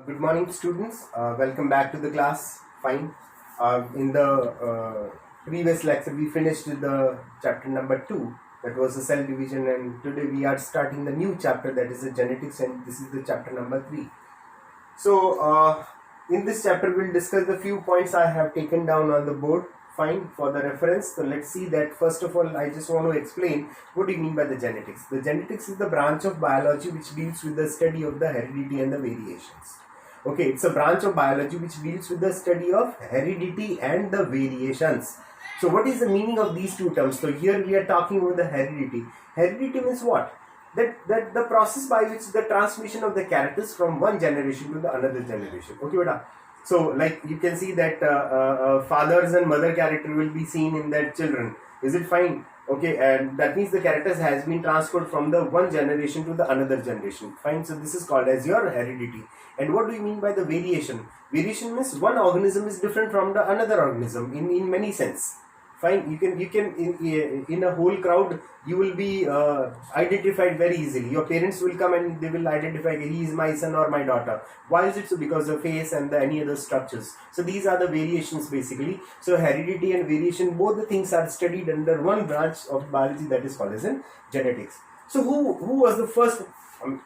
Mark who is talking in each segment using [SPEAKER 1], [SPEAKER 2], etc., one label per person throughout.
[SPEAKER 1] Good morning, students. Welcome back to the class. Fine. In the previous lecture, we finished the chapter number 2, that was the cell division, and today we are starting the new chapter, that is the genetics, and this is the chapter number 3. So, in this chapter, we'll discuss the few points I have taken down on the board. Fine, for the reference. So, let's see that first of all, I just want to explain what do you mean by the genetics. The genetics is the branch of biology which deals with the study of the heredity and the variations. Okay, it's a branch of biology which deals with the study of heredity and the variations. So, what is the meaning of these two terms? So, here we are talking about the heredity. Heredity means what? That the process by which the transmission of the characters from one generation to the another generation. Okay, beta. So, like you can see that fathers and mother character will be seen in their children. Is it fine? Okay, and that means the characters has been transferred from the one generation to the another generation. Fine. So this is called as your heredity. And what do you mean by the variation? Variation means one organism is different from the another organism in many sense. Fine, you can in a whole crowd you will be identified very easily. Your parents will come and they will identify he is my son or my daughter. Why is it so? Because of face and any other structures. So these are the variations basically. So heredity and variation, both the things are studied under one branch of biology, that is called as in genetics. So who was the first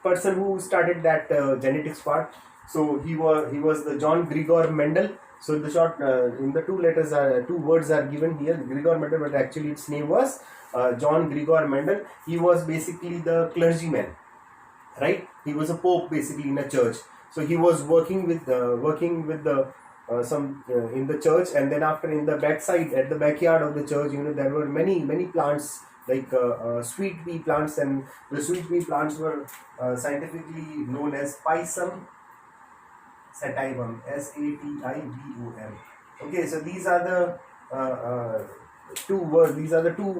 [SPEAKER 1] person who started that genetics part? So he was the John Gregor Mendel. So the short in the two words are given here, Gregor Mendel, but actually its name was John Gregor Mendel. He was basically the clergyman, right? He was a pope basically in a church. So he was working with the some in the church, and then after in the backside at the backyard of the church, there were many plants like sweet pea plants, and the sweet pea plants were scientifically known as Pisum sativum, sativum. Okay, so these are the two words. These are the two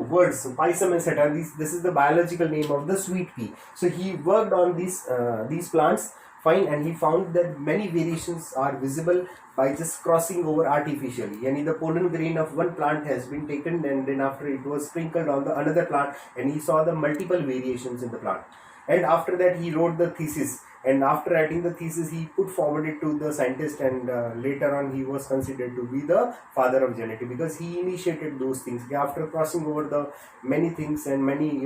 [SPEAKER 1] words. So Pisum and sativum. This is the biological name of the sweet pea. So he worked on these plants. Fine, and he found that many variations are visible by just crossing over artificially. Yani the pollen grain of one plant has been taken, and then after it was sprinkled on the another plant, and he saw the multiple variations in the plant. And after that, he wrote the thesis. And after writing the thesis, he put forward it to the scientist, and later on he was considered to be the father of genetics, because he initiated those things after crossing over the many things and many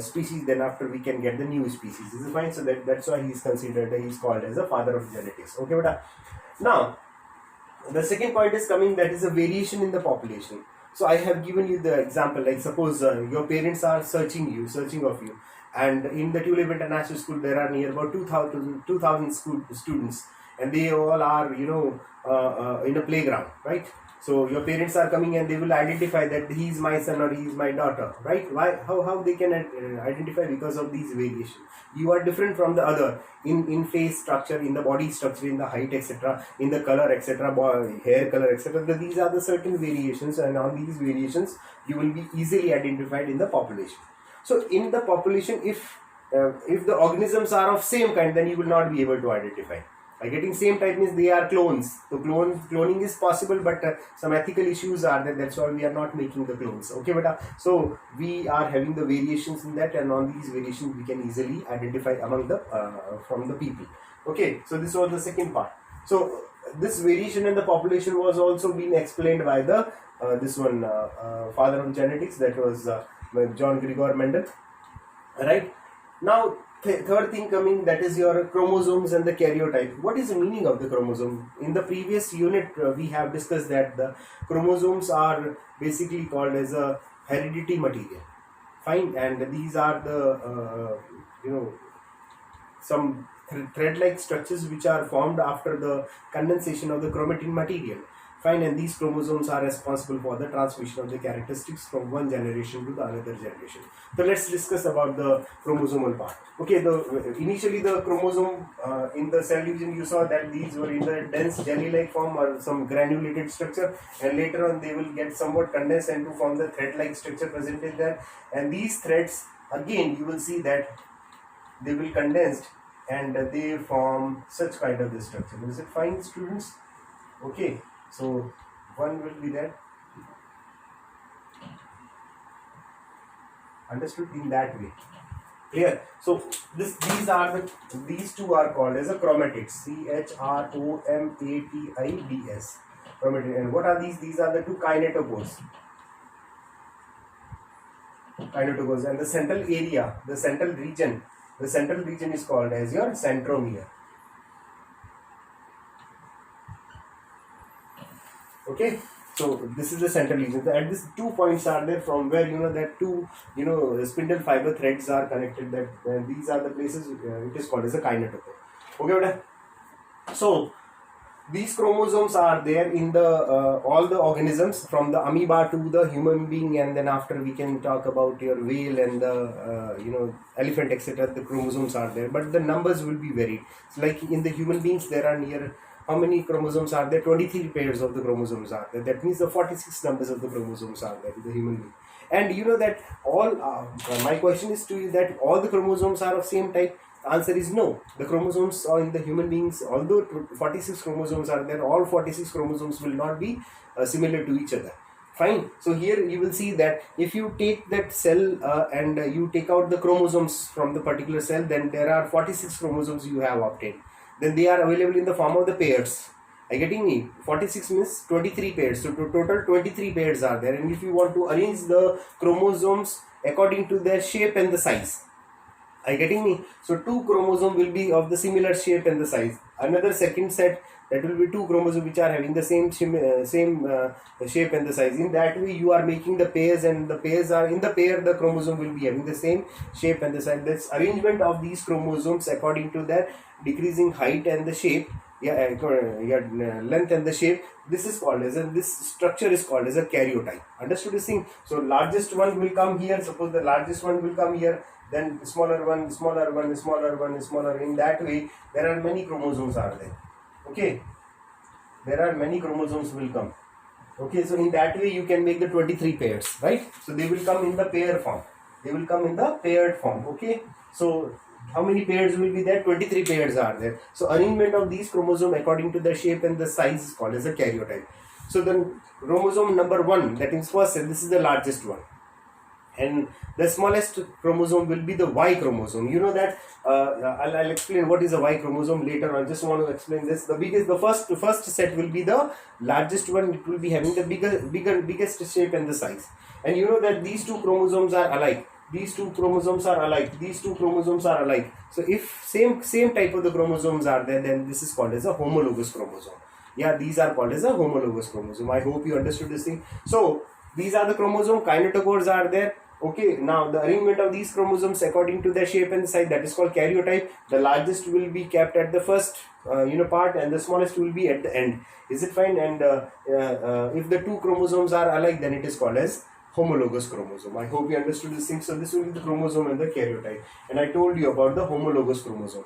[SPEAKER 1] species. Then after we can get the new species. This is fine. So that's why he's called as the father of genetics. Okay, but now the second point is coming, that is a variation in the population. So I have given you the example, like suppose your parents are searching of you, and in the Tulip International School there are near about 2000 students, and they all are in a playground, right? So your parents are coming and they will identify that he is my son or he is my daughter, right? Why? How they can identify? Because of these variations. You are different from the other in face structure, in the body structure, in the height, etc., in the color, etc., hair color, etc. These are the certain variations, and on these variations you will be easily identified in the population. So in the population, if the organisms are of same kind, then you will not be able to identify. By getting same type means they are clones. So cloning is possible, but some ethical issues are there. That's why we are not making the clones. Okay, but so we are having the variations in that, and on these variations we can easily identify among the from the people. Okay, so this was the second part. So this variation in the population was also being explained by the this one father of genetics, that was John Gregor Mendel. Right now. Third thing coming, that is your chromosomes and the karyotype. What is the meaning of the chromosome? In the previous unit we have discussed that the chromosomes are basically called as a heredity material. Fine, and these are the some thread-like structures which are formed after the condensation of the chromatin material. Fine, and these chromosomes are responsible for the transmission of the characteristics from one generation to the another generation. So let's discuss about the chromosomal part. Okay, initially the chromosome in the cell division, you saw that these were in the dense jelly-like form or some granulated structure, and later on they will get somewhat condensed and to form the thread-like structure presented there. And these threads, again, you will see that they will condensed and they form such kind of this structure. Is it fine, students? Okay. So one will be there. Understood in that way. Clear? So these two are called as a chromatids. CHROMATIDs. Chromatid. And what are these? These are the two kinetochores. Kinetochores. And the central area, the central region is called as your centromere. Okay. So this is the central region. At this 2 points are there from where that two spindle fiber threads are connected. That these are the places it is called as a kinetochore. Okay, beta? So these chromosomes are there in the all the organisms from the amoeba to the human being, and then after we can talk about your whale and the elephant, etc. The chromosomes are there, but the numbers will be varied. So like in the human beings, there are near how many chromosomes are there? 23 pairs of the chromosomes are there. That means the 46 numbers of the chromosomes are there in the human being. And you know that all. My question is to you that all the chromosomes are of same type. Answer is no. The chromosomes in the human beings, although 46 chromosomes are there, all 46 chromosomes will not be similar to each other. Fine. So here you will see that if you take that cell and you take out the chromosomes from the particular cell, then there are 46 chromosomes you have obtained. Then they are available in the form of the pairs. Are you getting me? 46 means 23 pairs. So total 23 pairs are there. And if you want to arrange the chromosomes according to their shape and the size, are you getting me? So two chromosomes will be of the similar shape and the size. Another second set, that will be two chromosomes which are having the same shape and the size. In that way you are making the pairs, and the pairs are in the pair, the chromosome will be having the same shape and the size. This arrangement of these chromosomes according to their decreasing height and the shape, length and the shape, this is called as this structure is called as a karyotype. Understood this thing? So largest one will come here. Suppose the largest one will come here, then smaller one, smaller one, smaller one, smaller. In that way there are many chromosomes are there. Okay, there are many chromosomes will come. Okay, so in that way you can make the 23 pairs, right? So they will come in the pair form. They will come in the paired form. Okay, so how many pairs will be there? 23 pairs are there. So arrangement of these chromosomes according to the shape and the size is called as a karyotype. So then chromosome number 1, that is first cell, this is the largest one. And the smallest chromosome will be the Y chromosome. You know that I'll explain what is a Y chromosome later on. Just want to explain this. The first set will be the largest one. It will be having the biggest shape and the size. And you know that these two chromosomes are alike. These two chromosomes are alike. These two chromosomes are alike. So if same type of the chromosomes are there, then this is called as a homologous chromosome. Yeah, these are called as a homologous chromosome. I hope you understood this thing. So these are the chromosome. Kinetochores are there. Okay, now the arrangement of these chromosomes according to their shape and size, that is called karyotype. The largest will be kept at the first part, and the smallest will be at the end. Is it fine? And if the two chromosomes are alike, then it is called as homologous chromosome. I hope you understood this thing. So this will be the chromosome and the karyotype. And I told you about the homologous chromosome.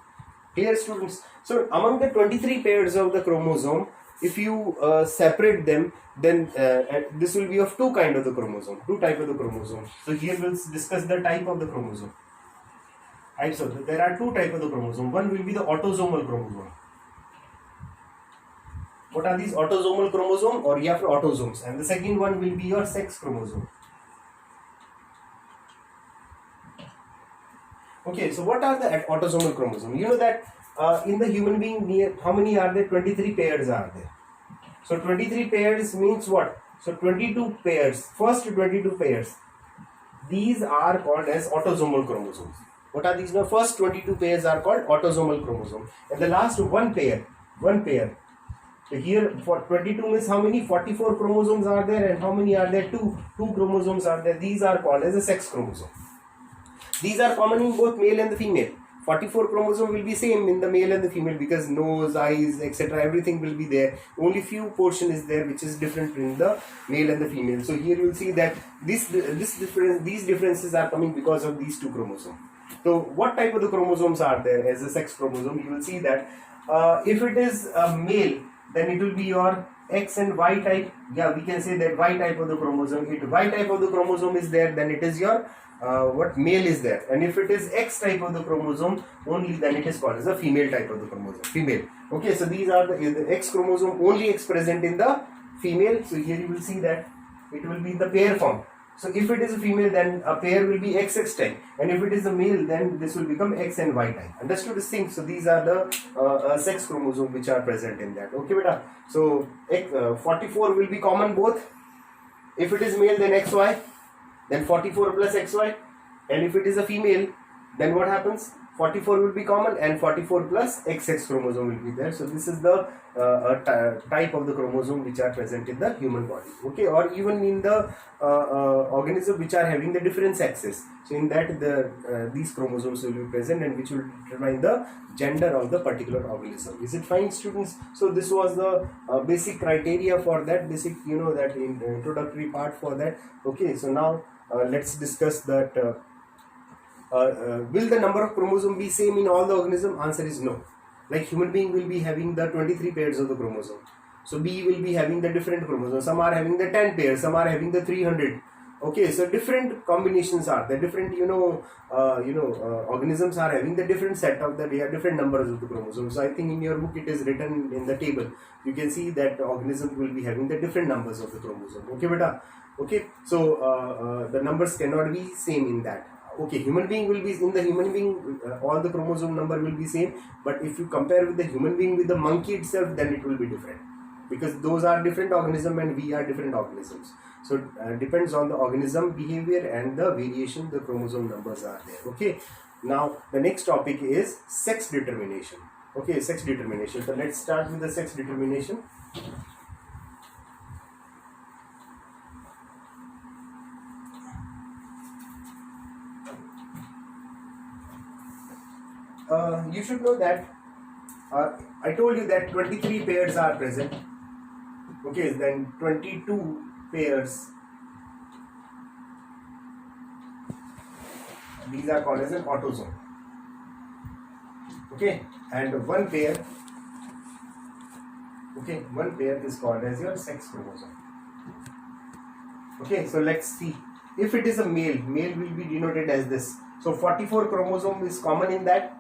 [SPEAKER 1] Clear, students? So among the 23 pairs of the chromosome, if you separate them, then this will be of two type of the chromosome. So here we'll discuss the type of the chromosome. Right, so there are two type of the chromosome. One will be the autosomal chromosome. What are these? Autosomal chromosome, or you have autosomes. And the second one will be your sex chromosome. Okay, so what are the autosomal chromosome? You know that in the human being, how many are there? 23 pairs are there. So 23 pairs means what? So 22 pairs, first 22 pairs, these are called as autosomal chromosomes. What are these? Now first 22 pairs are called autosomal chromosome, and the last one pair. So here for 22 means how many? 44 chromosomes are there, and how many are there? Two chromosomes are there. These are called as a sex chromosome. These are common in both male and the female. 44 chromosome will be same in the male and the female, because nose, eyes, etc. everything will be there. Only few portion is there which is different in the male and the female. So here you will see that these differences are coming because of these two chromosomes. So what type of the chromosomes are there as a sex chromosome? You will see that if it is a male, then it will be your X and Y type. Yeah, we can say that Y type of the chromosome. If Y type of the chromosome is there, then it is your male is there. And if it is X type of the chromosome only, then it is called as a female type of the chromosome. Female. Okay, so these are the X chromosome only X present in the female. So here you will see that it will be in the pair form. So if it is a female, then a pair will be XX type, and if it is a male, then this will become X and Y type. Understood this thing? So these are the sex chromosomes which are present in that. Okay, beta. So 44 will be common both. If it is male, then XY, then 44 plus XY, and if it is a female, then what happens? 44 will be common, and 44 plus XX chromosome will be there. So this is the type of the chromosome which are present in the human body. Okay, or even in the organism which are having the different sexes. So in that these chromosomes will be present, and which will determine the gender of the particular organism. Is it fine, students? So this was the basic criteria for that, basic, you know, that in introductory part for that. Okay, so now let's discuss that. Will the number of chromosomes be same in all the organism? Answer is no. Like human being will be having the 23 pairs of the chromosome. So bee will be having the different chromosomes. Some are having the 10 pairs, some are having the 300. Okay, so different combinations are the different, organisms are having the different set of the different numbers of the chromosomes. So I think in your book it is written in the table. You can see that organisms will be having the different numbers of the chromosome. Okay, beta. Okay, so the numbers cannot be same in that. Okay, human being will be in the human being, all the chromosome number will be same, but if you compare with the human being with the monkey itself, then it will be different, because those are different organism and we are different organisms. So depends on the organism behavior and the variation the chromosome numbers are there. Okay, now the next topic is sex determination. Okay, sex determination. So let's start with the sex determination. You should know that I told you that 23 pairs are present. Okay, then 22 pairs, these are called as an autosome. Okay, and one pair, okay, one pair is called as your sex chromosome. Okay, so let's see. If it is a male, male will be denoted as this. So 44 chromosome is common in that,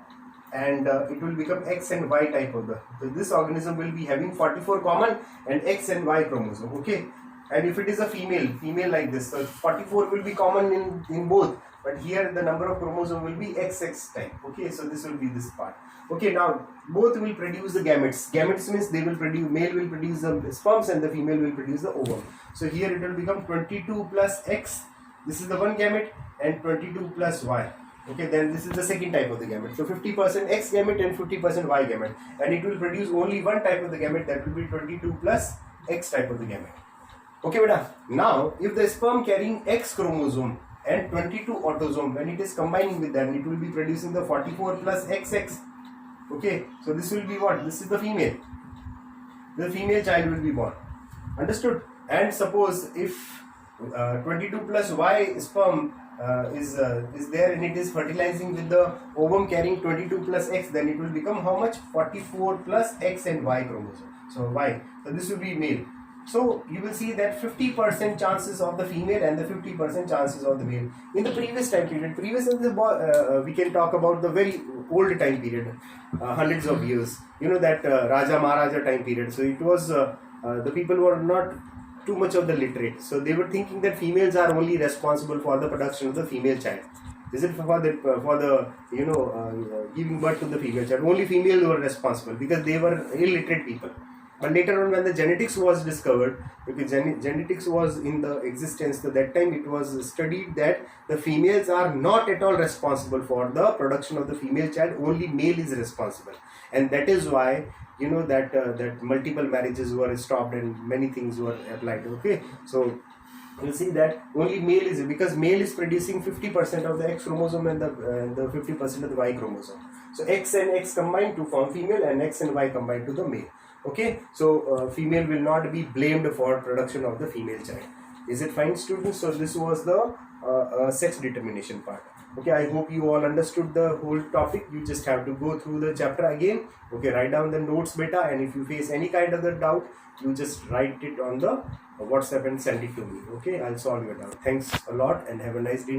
[SPEAKER 1] and it will become X and Y type of the. So this organism will be having 44 common and X and Y chromosome. Okay, and if it is a female, female like this, so 44 will be common in both, but here the number of chromosome will be XX type. Okay, so this will be this part. Okay, now both will produce the gametes. Gametes means they will produce, male will produce the sperms and the female will produce the ovum. So here it will become 22 plus X. This is the one gamete, and 22 plus Y. Okay, then this is the second type of the gamete. So 50% X gamete and 50% Y gamete, and it will produce only one type of the gamete, that will be 22 plus X type of the gamete. Okay, beta. Now, if the sperm carrying X chromosome and 22 autosome, when it is combining with them, it will be producing the 44 plus XX. Okay, so this will be what? This is the female. The female child will be born. Understood? And suppose if 22 plus Y sperm is there and it is fertilizing with the ovum carrying 22 plus X, then it will become how much? 44 plus X and Y chromosome. So Y. So this will be male. So you will see that 50% chances of the female and the 50% chances of the male. In the previous time period, we can talk about the very old time period, hundreds of years. You know that Raja Maharaja time period. So it was the people were not too much of the literate. So they were thinking that females are only responsible for the production of the female child. Is it for the giving birth to the female child? Only females were responsible because they were illiterate people. But later on, when the genetics was discovered, because genetics was in the existence, so that time it was studied that the females are not at all responsible for the production of the female child, only male is responsible. And that is why, you know, that multiple marriages were stopped and many things were applied. Okay, so you'll see that only male is, because male is producing 50% of the X chromosome and the 50% of the Y chromosome. So X and X combined to form female, and X and Y combined to the male. Okay, so female will not be blamed for production of the female child. Is it fine, students? So this was the sex determination part. Okay, I hope you all understood the whole topic. You just have to go through the chapter again. Okay, write down the notes beta, and if you face any kind of the doubt, you just write it on the WhatsApp and send it to me. Okay, I'll solve your doubt. Thanks a lot and have a nice day.